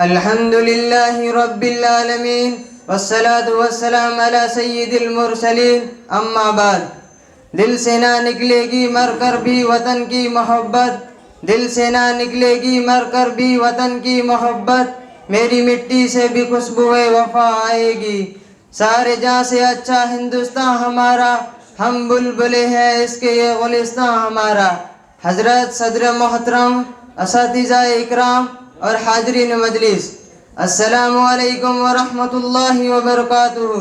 الحمد للہ رب العالمین والصلاة والسلام علی سید المرسلین، اما بعد۔ دل سے نہ نکلے گی مر کر بھی وطن کی محبت، دل سے نہ نکلے گی مر کر بھی وطن کی محبت، میری مٹی سے بھی خوشبو وفا آئے گی، سارے جہاں سے اچھا ہندوستان ہمارا، ہم بلبلے ہیں اس کے یہ گلستان ہمارا۔ حضرت صدر محترم، اساتذہ اکرام اور حاضرین مجلس، السلام علیکم ورحمۃ اللہ وبرکاتہ۔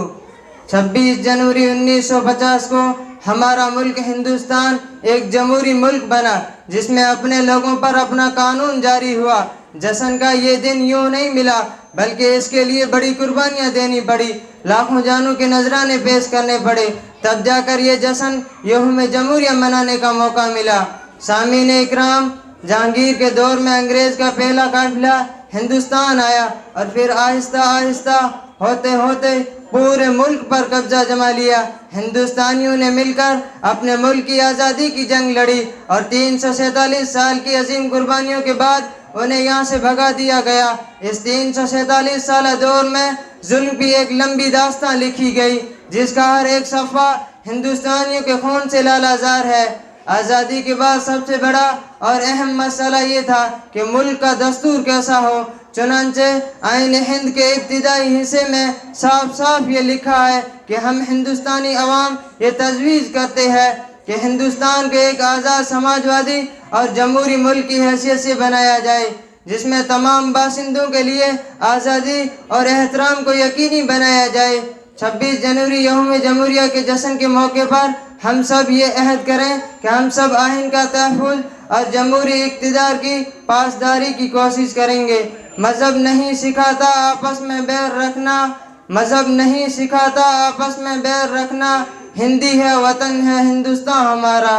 26 جنوری 1950 کو ہمارا ملک ہندوستان ایک جمہوری ملک بنا، جس میں اپنے لوگوں پر اپنا قانون جاری ہوا۔ جشن کا یہ دن یوں نہیں ملا، بلکہ اس کے لیے بڑی قربانیاں دینی پڑی، لاکھوں جانوں کے نذرانے پیش کرنے پڑے، تب جا کر یہ جشن یوم جمہوریہ منانے کا موقع ملا۔ سامعین اکرام، جہانگیر کے دور میں انگریز کا پہلا قافلہ ہندوستان آیا اور پھر آہستہ آہستہ ہوتے ہوتے پورے ملک پر قبضہ جما لیا۔ ہندوستانیوں نے مل کر اپنے ملک کی آزادی کی جنگ لڑی اور 347 سال کی عظیم قربانیوں کے بعد انہیں یہاں سے بھگا دیا گیا۔ اس 347 سالہ دور میں ظلم کی ایک لمبی داستان لکھی گئی، جس کا ہر ایک صفحہ ہندوستانیوں کے خون سے لالہ ہے۔ آزادی کے بعد سب سے بڑا اور اہم مسئلہ یہ تھا کہ ملک کا دستور کیسا ہو۔ چنانچہ آئین ہند کے ابتدائی حصے میں صاف صاف یہ لکھا ہے کہ ہم ہندوستانی عوام یہ تجویز کرتے ہیں کہ ہندوستان کے ایک آزاد سماجوادی اور جمہوری ملک کی حیثیت سے بنایا جائے، جس میں تمام باشندوں کے لیے آزادی اور احترام کو یقینی بنایا جائے۔ 26 جنوری یوم جمہوریہ کے جشن کے موقع پر ہم سب یہ عہد کریں کہ ہم سب آئین کا تحفظ اور جمہوری اقتدار کی پاسداری کی کوشش کریں گے۔ مذہب نہیں سکھاتا آپس میں بیر رکھنا، مذہب نہیں سکھاتا آپس میں بیر رکھنا، ہندی ہے وطن ہے ہندوستان ہمارا۔